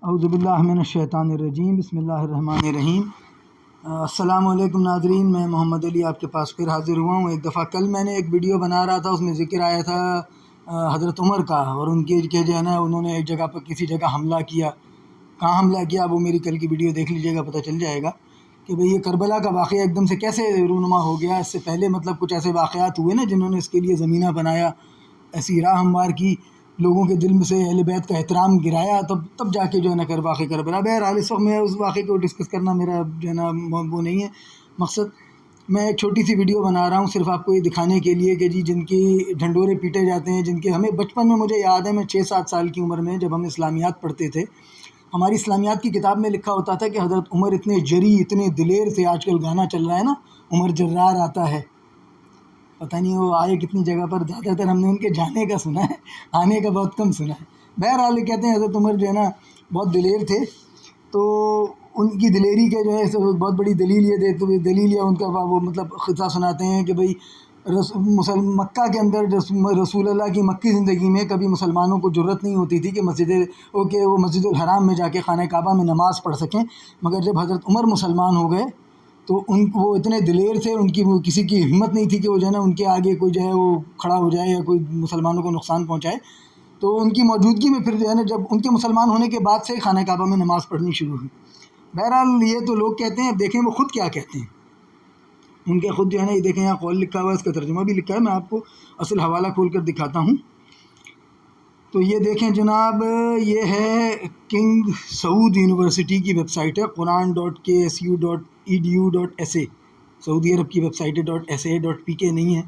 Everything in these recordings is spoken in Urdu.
اعوذ باللہ من الشیطان الرجیم، بسم اللہ الرحمن الرحیم۔ السلام علیکم ناظرین، میں محمد علی آپ کے پاس پھر حاضر ہوا ہوں۔ ایک دفعہ کل میں نے ایک ویڈیو بنا رہا تھا، اس میں ذکر آیا تھا حضرت عمر کا، اور ان کے جو ہے نا انہوں نے ایک جگہ پر کسی جگہ حملہ کیا۔ کہاں حملہ کیا وہ میری کل کی ویڈیو دیکھ لیجیے گا، پتہ چل جائے گا کہ بھئی یہ کربلا کا واقعہ ایک دم سے کیسے رونما ہو گیا۔ اس سے پہلے مطلب کچھ ایسے واقعات ہوئے نا جنہوں نے اس کے لیے زمینہ بنایا، ایسی راہ ہموار کی، لوگوں کے دل میں سے اہل بیت کا احترام گرایا، تب جا کے جو ہے نا واقعہ کربلا۔ بہرحال اس وقت میں اس واقعے کو ڈسکس کرنا میرا جو ہے نا وہ نہیں ہے مقصد۔ میں ایک چھوٹی سی ویڈیو بنا رہا ہوں صرف آپ کو یہ دکھانے کے لیے کہ جن کی ڈھنڈورے پیٹے جاتے ہیں، جن کے ہمیں بچپن میں، مجھے یاد ہے میں 6-7 سال کی عمر میں جب ہم اسلامیات پڑھتے تھے، ہماری اسلامیات کی کتاب میں لکھا ہوتا تھا کہ حضرت عمر اتنے جری، اتنے دلیر تھے۔ آج کل گانا چل رہا ہے نا، عمر جرار آتا ہے، پتہ نہیں وہ آئے کتنی جگہ پر، زیادہ تر ہم نے ان کے جانے کا سنا ہے، آنے کا بہت کم سنا ہے۔ بہرحال کہتے ہیں حضرت عمر جو ہے نا بہت دلیر تھے، تو ان کی دلیری کے جو ہے بہت بڑی دلیل یہ دیتے ہوئے، دلیل یا ان کا وہ مطلب قصہ سناتے ہیں کہ بھئی مکہ کے اندر رسول اللہ کی مکی زندگی میں کبھی مسلمانوں کو جرت نہیں ہوتی تھی کہ وہ مسجد الحرام میں جا کے خانہ کعبہ میں نماز پڑھ سکیں، مگر جب حضرت عمر مسلمان ہو گئے تو وہ اتنے دلیر تھے، ان کی وہ کسی کی ہمت نہیں تھی کہ وہ جو ہے نا ان کے آگے کوئی جو ہے وہ کھڑا ہو جائے یا کوئی مسلمانوں کو نقصان پہنچائے۔ تو ان کی موجودگی میں پھر جو ہے نا جب ان کے مسلمان ہونے کے بعد سے خانہ کعبہ میں نماز پڑھنی شروع ہوئی۔ بہرحال یہ تو لوگ کہتے ہیں، اب دیکھیں وہ خود کیا کہتے ہیں۔ ان کے خود جو ہے نا یہ دیکھیں یہاں قول لکھا ہوا ہے، اس کا ترجمہ بھی لکھا ہے، میں آپ کو اصل حوالہ کھول کر دکھاتا ہوں۔ تو یہ دیکھیں جناب، یہ ہے کنگ سعود یونیورسٹی کی ویب سائٹ ہے، quran.ksu.edu.sa، سعودی عرب کی ویب سائٹ ہے، .sa.pk نہیں ہے،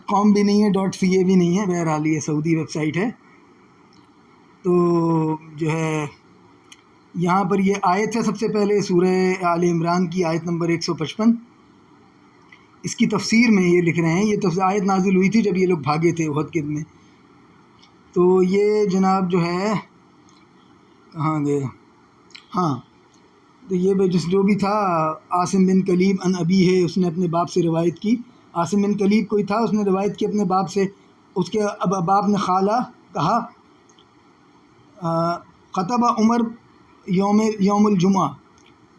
.com بھی نہیں ہے، .ca بھی نہیں ہے، بہرحال یہ سعودی ویب سائٹ ہے۔ تو جو ہے یہاں پر یہ آیت ہے سب سے پہلے سورہ آل عمران کی آیت نمبر 155۔ اس کی تفسیر میں یہ لکھ رہے ہیں، یہ آیت نازل ہوئی تھی جب یہ لوگ بھاگے تھے احد کے میں۔ تو یہ جناب جو ہے کہاں گئے، ہاں، تو یہ جو بھی تھا عاصم بن کلیب ان ابی ہے، اس نے اپنے باپ سے روایت کی۔ عاصم بن کلیب کوئی تھا، اس نے روایت کی اپنے باپ سے۔ اس کے باپ نے خالہ کہا خطب عمر یوم الجمعہ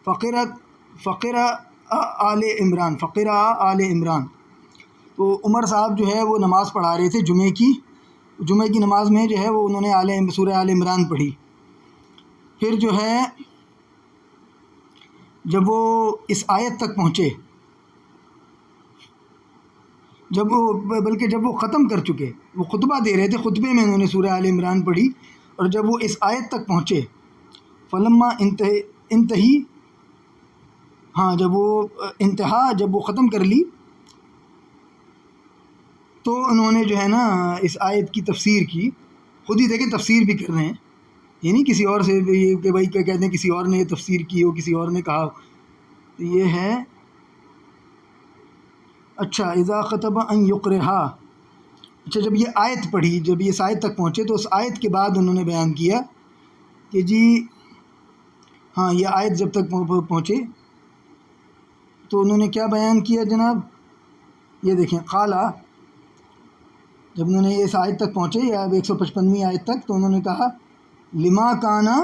فقرہ آل عمران۔ تو عمر صاحب جو ہے وہ نماز پڑھا رہے تھے جمعے کی نماز میں جو ہے وہ انہوں نے سورہ آل عمران پڑھی۔ پھر جو ہے جب وہ اس آیت تک پہنچے، جب وہ ختم کر چکے، وہ خطبہ دے رہے تھے، خطبے میں انہوں نے سورہ آل عمران پڑھی، اور جب وہ اس آیت تک پہنچے فلما انتہی، جب وہ ختم کر لی تو انہوں نے جو ہے نا اس آیت کی تفسیر کی۔ خود ہی دیکھیں تفسیر بھی کر رہے ہیں، یہ نہیں کسی اور سے کہ بھائی کیا کہتے ہیں کسی اور نے یہ تفسیر کی ہو، کسی اور نے کہا ہو۔ تو یہ ہے اچھا اذا خطب ان یقرہا، اچھا جب یہ آیت پڑھی، جب یہ اس آیت تک پہنچے تو اس آیت کے بعد انہوں نے بیان کیا کہ جی یہ آیت جب تک پہنچے تو انہوں نے کیا بیان کیا جناب، یہ دیکھیں قالا، جب انہوں نے اس آیت تک پہنچے یا 155ویں آیت تک، تو انہوں نے کہا لما کانا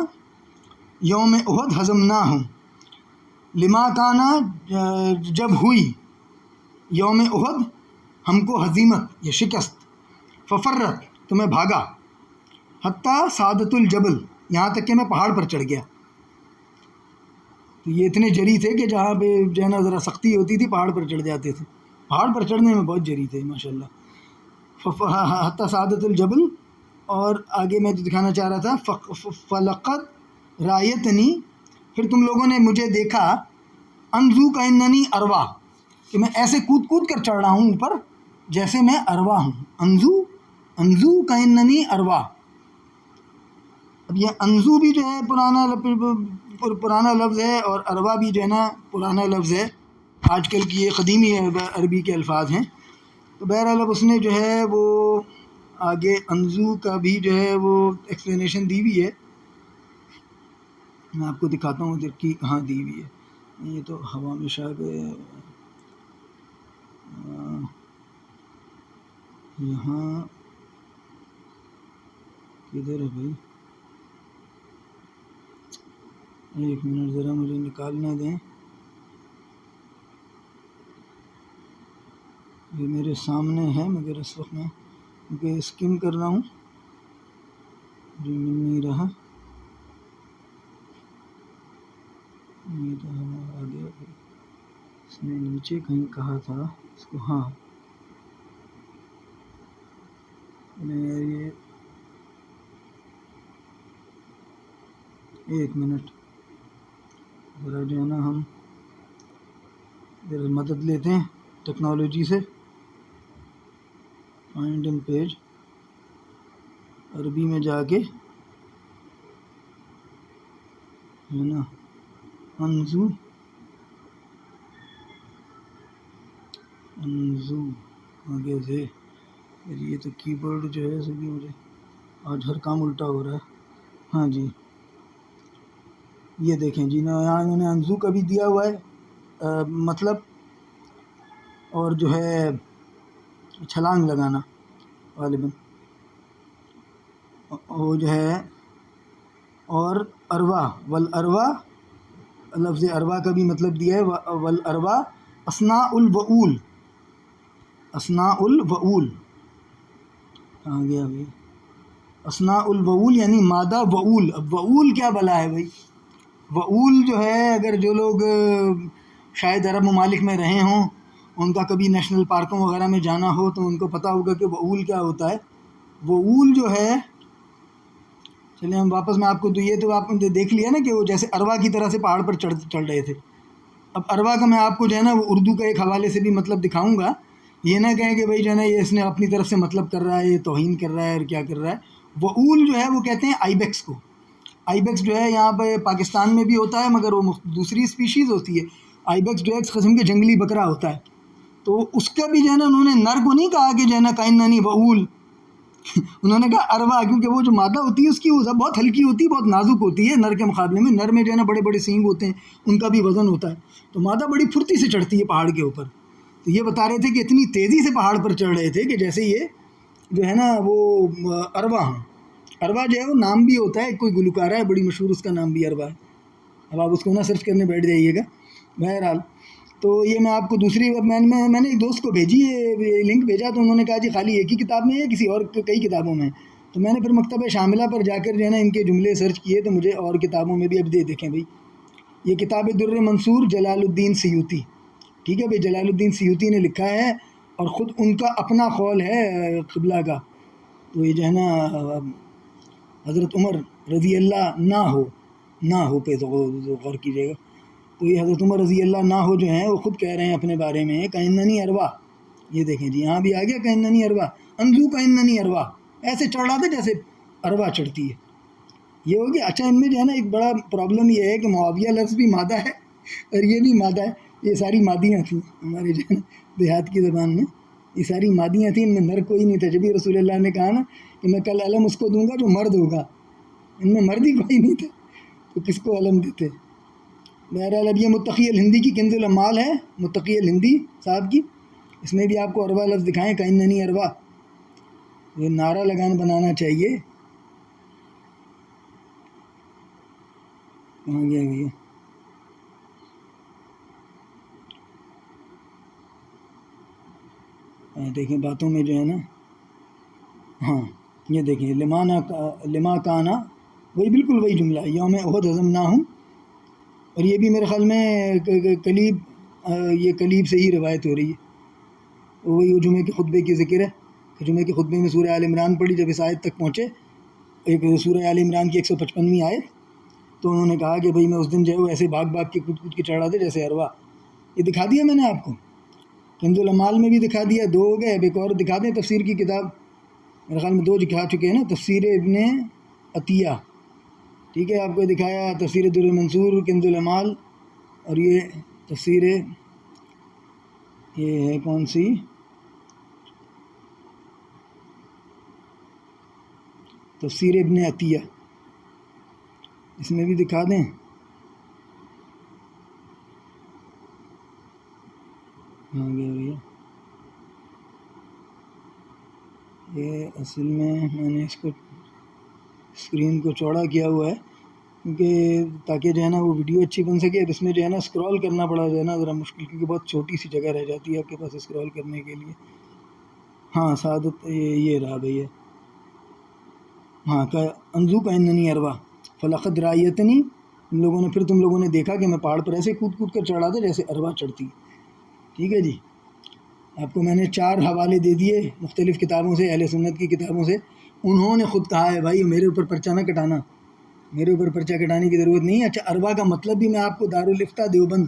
یوم احد ہزمناہم، لما کانا جب ہوئی یوم احد ہم کو ہزیمت یا شکست، ففرت تو میں بھاگا، حتیٰ سعادت الجبل یہاں تک کہ میں پہاڑ پر چڑھ گیا۔ تو یہ اتنے جری تھے کہ جہاں پہ جو ہے نا ذرا سختی ہوتی تھی پہاڑ پر چڑھ جاتے تھے، پہاڑ پر چڑھنے میں بہت جری تھے ماشاءاللہ۔ حتیٰ سعادت الجبل، اور آگے میں جو دکھانا چاہ رہا تھا فلقد رایتنی، پھر تم لوگوں نے مجھے دیکھا، انزو کا اننی اروا، کہ میں ایسے کود کر چڑھ رہا ہوں اوپر جیسے میں اروا ہوں۔ انزو کا اننی اروا، اب یہ انزو بھی جو ہے پرانا لفظ ہے، اور اروا بھی جو ہے نا پرانا لفظ ہے، آج کل کی یہ قدیمی عربی کے الفاظ ہیں۔ تو بہرحال اب اس نے جو ہے وہ آگے انزو کا بھی جو ہے وہ ایکسپلینیشن دی ہوئی ہے، میں آپ کو دکھاتا ہوں ادھر کی کہاں دی ہوئی ہے۔ یہ تو ہوا میں شاید یہاں کدھر ہے بھائی، ایک منٹ ذرا مجھے نکالنے دیں، یہ میرے سامنے ہے مگر اس وقت میں کیونکہ اسکیم کر رہا ہوں جو مل نہیں رہا، یہ تو آ گیا، اس نے نیچے کہیں کہا تھا اس کو، ہاں یہ ایک منٹ ذرا جو ہے نا ہم ذرا مدد لیتے ہیں ٹیکنالوجی سے. فائنڈ ان پیج عربی میں جا کے ہے نا، انزو آگے سے. یہ تو کی بورڈ جو ہے سبھی مجھے آج ہر کام الٹا ہو رہا ہے. ہاں جی یہ دیکھیں جی یہاں انہوں نے انزو کا بھی دیا ہوا ہے مطلب، اور جو ہے چھلانگ لگانا غالباً، وہ جو ہے، اور اروا والاروا، لفظ اروا کا بھی مطلب دیا ہے والاروا اثناء الوؤول، اثناء الوؤول آ گیا بھائی، اثناء الوؤول یعنی مادہ وؤول. اب وؤول کیا بلا ہے بھائی؟ وؤول جو ہے اگر جو لوگ شاید عرب ممالک میں رہے ہوں، ان کا کبھی نیشنل پارکوں وغیرہ میں جانا ہو تو ان کو پتہ ہوگا کہ وؤول کیا ہوتا ہے. وؤول جو ہے، چلیں ہم واپس میں آپ کو، تو یہ تو آپ نے دیکھ لیا نا کہ وہ جیسے اروا کی طرح سے پہاڑ پر چڑھ رہے تھے. اب اروا کا میں آپ کو جو ہے نا وہ اردو کا ایک حوالے سے بھی مطلب دکھاؤں گا، یہ نہ کہیں کہ بھائی جو ہے نا یہ اس نے اپنی طرف سے مطلب کر رہا ہے، یہ توہین کر رہا ہے اور کیا کر رہا ہے. وؤول جو ہے وہ کہتے ہیں آئیبیکس کو. آئیبیکس جو ہے یہاں پہ پاکستان میں بھی ہوتا ہے مگر وہ دوسری اسپیشیز ہوتی ہے. آئیبیکس جو ہے ایک قسم کے جنگلی بکرا ہوتا ہے، تو اس کا بھی جو ہے نا انہوں نے نر کو نہیں کہا کہ جو ہے نا کائنانی وؤول انہوں نے کہا اروا، کیونکہ وہ جو مادہ ہوتی ہے اس کی وہ بہت ہلکی ہوتی ہے، بہت نازک ہوتی ہے نر کے مقابلے میں. نر میں جو ہے نا بڑے بڑے سینگ ہوتے ہیں، ان کا بھی وزن ہوتا ہے، تو مادہ بڑی پھرتی سے چڑھتی ہے پہاڑ کے اوپر. تو یہ بتا رہے تھے کہ اتنی تیزی سے پہاڑ پر چڑھ رہے تھے کہ جیسے یہ جو ہے نا وہ اروا ہوں. اروا جو ہے وہ نام بھی ہوتا ہے، کوئی گلوکارہ ہے بڑی مشہور، اس کا نام بھی اروا ہے. اب آپ اس کو نہ سرچ کرنے بیٹھ جائیے گا. بہرحال تو یہ میں آپ کو دوسری میں نے ایک دوست کو بھیجی ہے لنک بھیجا، تو انہوں نے کہا جی خالی ایک ہی کتاب میں ہے کسی اور کئی کتابوں میں. تو میں نے پھر مکتبہ شاملہ پر جا کر جو ہے نا ان کے جملے سرچ کیے، تو مجھے اور کتابوں میں بھی اب دیکھیں بھائی، یہ کتاب در منصور جلال الدین سیوطی، ٹھیک ہے بھائی، جلال الدین سیوطی نے لکھا ہے اور خود ان کا اپنا قول ہے قبلہ کا. تو یہ جو ہے نا حضرت عمر رضی اللہ نہ ہو پہ تو غور کیجیے گا. تو یہ حضرت عمر رضی اللہ نہ ہو جو ہیں وہ خود کہہ رہے ہیں اپنے بارے میں کائننی اروا. یہ دیکھیں جی یہاں بھی آ گیا کائننی اروا، انزو کائننی اروا، ایسے چڑھ رہا تھا جیسے اروا چڑھتی ہے. یہ ہو گیا. اچھا ان میں جو ہے نا ایک بڑا پرابلم یہ ہے کہ معاویہ لفظ بھی مادہ ہے اور یہ بھی مادہ ہے. یہ ساری مادیاں تھیں ہمارے جو ہے نا دیہات کی زبان میں، یہ ساری مادیاں تھیں، ان میں نر کوئی نہیں تھا. جبھی رسول اللہ نے کہا نا کہ میں کل علم اس کو دوں گا جو مرد ہوگا، ان میں مرد ہی کوئی نہیں تھا تو کس کو علم دیتے. بہرحال اب یہ متقی الہندی کی کنز الامال ہے، متقی الہندی صاحب کی، اس میں بھی آپ کو اروا لفظ دکھائیں کائننی اروا. یہ نعرہ لگان بنانا چاہیے. کہاں گیا بھیا؟ دیکھیں باتوں میں جو ہے نا، ہاں یہ دیکھیں لما کانا، وہی بالکل وہی جملہ ہے، یوم احد ہزمناہم. اور یہ بھی میرے خیال میں کلیب، یہ کلیب سے ہی روایت ہو رہی ہے. وہی جمعے کے خطبے کی ذکر ہے کہ جمعے کے خطبے میں سورہ آل عمران پڑھی، جب اس آیت تک پہنچے، ایک سورہ آل عمران کی 155ویں آیت، تو انہوں نے کہا کہ بھئی میں اس دن جو ہے وہ ایسے بھاگ بھاگ کے کود کود کے چڑھ رہا تھا جیسے اروا. یہ دکھا دیا میں نے آپ کو، کنز الامال میں بھی دکھا دیا، 2 ہو گئے. اب ایک اور دکھا دیں تفسیر کی کتاب، میرے خیال میں 2 دکھا چکے ہیں نا، تفسیر ابن عطیہ، ٹھیک ہے، آپ کو دکھایا تفسیر در منصور، کنز الامال، اور یہ تفسیر، یہ ہے کون سی، تفسیر ابن عطیہ، اس میں بھی دکھا دیں. ہاں گیا بھیا، یہ اصل میں نے اس کو اسکرین کو چوڑا کیا ہوا ہے کیونکہ تاکہ جو ہے نا وہ ویڈیو اچھی بن سکے. اب اس میں جو ہے نا اسکرول کرنا پڑا جو ہے نا ذرا مشکل، کیونکہ بہت چھوٹی سی جگہ رہ جاتی ہے آپ کے پاس اسکرول کرنے کے لیے. ہاں سعادت یہ رہا بھیا. ہاں انزو کا اننی اروا فلقد رایتنی. تم لوگوں نے دیکھا کہ میں پہاڑ پر ایسے کود کود کر چڑھا تھا جیسے اروا چڑھتی. ٹھیک ہے جی. آپ کو میں نے 4 حوالے دے دیے مختلف کتابوں سے، اہل سنت کی کتابوں سے. انہوں نے خود کہا ہے بھائی میرے اوپر پرچہ نہ کٹانا، میرے اوپر پرچہ کٹانے کی ضرورت نہیں ہے. اچھا اروا کا مطلب بھی میں آپ کو دارالافتاء دیوبند،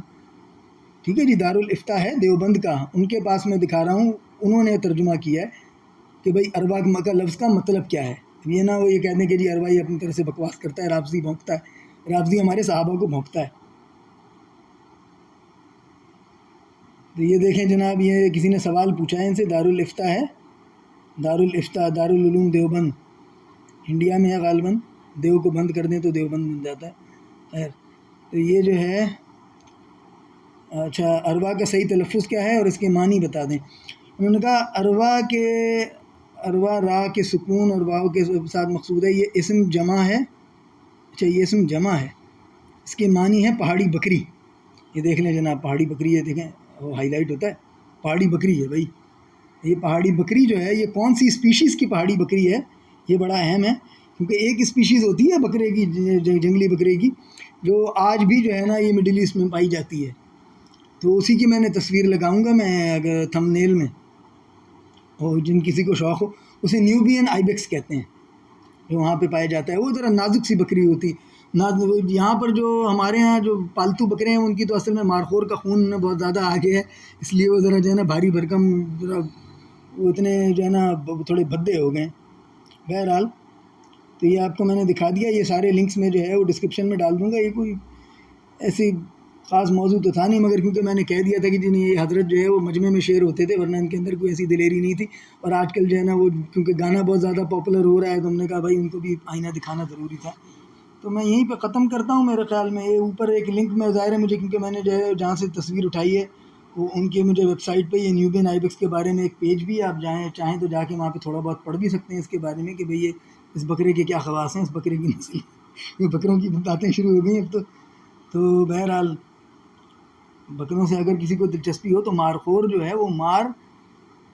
ٹھیک ہے جی، دارالافتاء ہے دیوبند کا، ان کے پاس میں دکھا رہا ہوں. انہوں نے ترجمہ کیا ہے کہ بھائی اروا کا لفظ کا مطلب کیا ہے. یہ نہ وہ یہ کہتے ہیں کہ جی اروا یہ اپنی طرح سے بکواس کرتا ہے، رافضی بھونکتا ہے، رافضی ہمارے صحابہ کو بھونکتا ہے. تو یہ دیکھیں جناب، یہ کسی نے سوال پوچھا ہے ان سے. دارالافتاء ہے، دارالافتاء دارالعلوم دیوبند انڈیا میں ہے غالباً. دیو کو بند کر دیں تو دیوبند بن جاتا ہے. خیر تو یہ جو ہے، اچھا اروا کا صحیح تلفظ کیا ہے اور اس کے معنی بتا دیں. انہوں نے کہا اروا را کے سکون اور واو کے ساتھ مقصود ہے. یہ اسم جمع ہے. اچھا یہ اسم جمع ہے، اس کے معنی ہے پہاڑی بکری. یہ دیکھ لیں جناب، پہاڑی بکری ہے، دیکھیں وہ ہائی لائٹ ہوتا ہے، پہاڑی بکری ہے بھائی. یہ پہاڑی بکری جو ہے یہ کون سی اسپیشیز کی پہاڑی بکری ہے، یہ بڑا اہم ہے. کیونکہ ایک اسپیشیز ہوتی ہے بکرے کی، جنگلی بکرے کی، جو آج بھی جو ہے نا یہ مڈل ایسٹ میں پائی جاتی ہے. تو اسی کی میں نے تصویر لگاؤں گا میں اگر تھم نیل میں، اور جن کسی کو شوق ہو. اسے نیوبین آئیبیکس کہتے ہیں جو وہاں پہ پایا جاتا ہے. وہ ذرا نازک سی بکری ہوتی. یہاں پر جو ہمارے ہاں جو پالتو بکرے ہیں ان کی تو اصل میں مارخور کا خون بہت زیادہ آگے ہے، اس لیے وہ ذرا جو ہے نا بھاری بھرکم، ذرا وہ اتنے جو ہے نا تھوڑے بھدے ہو گئے. بہرحال تو یہ آپ کو میں نے دکھا دیا. یہ سارے لنکس میں جو ہے وہ ڈسکرپشن میں ڈال دوں گا. یہ کوئی ایسی خاص موضوع تو تھا نہیں، مگر کیونکہ میں نے کہہ دیا تھا کہ جی یہ حضرت جو ہے وہ مجمع میں شعر ہوتے تھے، ورنہ ان کے اندر کوئی ایسی دلیری نہیں تھی. اور آج کل جو ہے نا وہ کیونکہ گانا بہت زیادہ پاپولر ہو رہا ہے تو ہم نے کہا بھائی ان کو بھی آئینہ دکھانا ضروری تھا. تو میں یہیں پہ ختم کرتا ہوں میرے خیال میں. یہ اوپر ایک لنک میں ظاہر ہے مجھے، کیونکہ میں نے جو ہے جہاں سے تصویر اٹھائی ہے وہ ان کے مجھے ویب سائٹ پہ یہ نیوبین آئیبیکس کے بارے میں ایک پیج بھی ہے، آپ چاہیں تو جا کے وہاں پہ تھوڑا بہت پڑھ بھی سکتے ہیں اس کے بارے میں کہ بھئی یہ اس بکرے کے کیا خواص ہیں، اس بکرے کی نسل. یہ بکروں کی باتیں شروع ہو گئی اب تو بہرحال بکروں سے اگر کسی کو دلچسپی ہو تو مارخور جو ہے وہ مار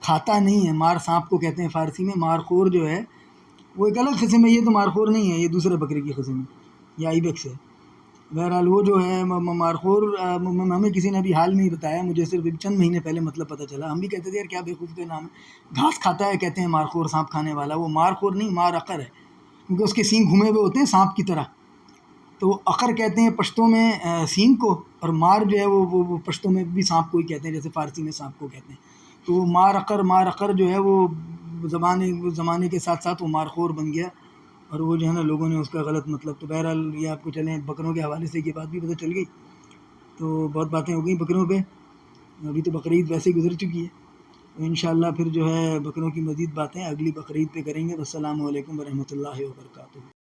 کھاتا نہیں ہے. مار سانپ کو کہتے ہیں فارسی میں. مارخور جو ہے وہ ایک الگ قسم ہے. یہ تو مارخور نہیں ہے، یہ دوسرے بکرے کی قسم ہے، یہ آئیبیکس ہے. بہرحال وہ جو ہے مارخور، ہمیں کسی نے ابھی حال میں ہی بتایا، مجھے صرف چند مہینے پہلے مطلب پتہ چلا. ہم بھی کہتے تھے یار کیا بیوقوف کا نام ہے، گھاس کھاتا ہے کہتے ہیں مارخور، سانپ کھانے والا. وہ مارخور نہیں، مار عقر ہے، کیونکہ اس کے سینگ گھومے ہوئے ہوتے ہیں سانپ کی طرح. تو عقر کہتے ہیں پشتوں میں سینگ کو، اور مار جو ہے وہ پشتوں میں بھی سانپ کو ہی کہتے ہیں، جیسے فارسی میں سانپ کو کہتے ہیں. تو وہ مار عقر جو ہے وہ زمانے کے ساتھ ساتھ وہ مارخور بن گیا، اور وہ جو ہے نا لوگوں نے اس کا غلط مطلب. تو بہرحال یہ آپ کو چلیں بکروں کے حوالے سے یہ بات بھی پتہ چل گئی. تو بہت باتیں ہو گئیں بکروں پہ. ابھی تو بقرعید ویسے ہی گزر چکی ہے، تو انشاءاللہ پھر جو ہے بکروں کی مزید باتیں اگلی بقرعید پہ کریں گے. السلام علیکم ورحمۃ اللہ وبرکاتہ.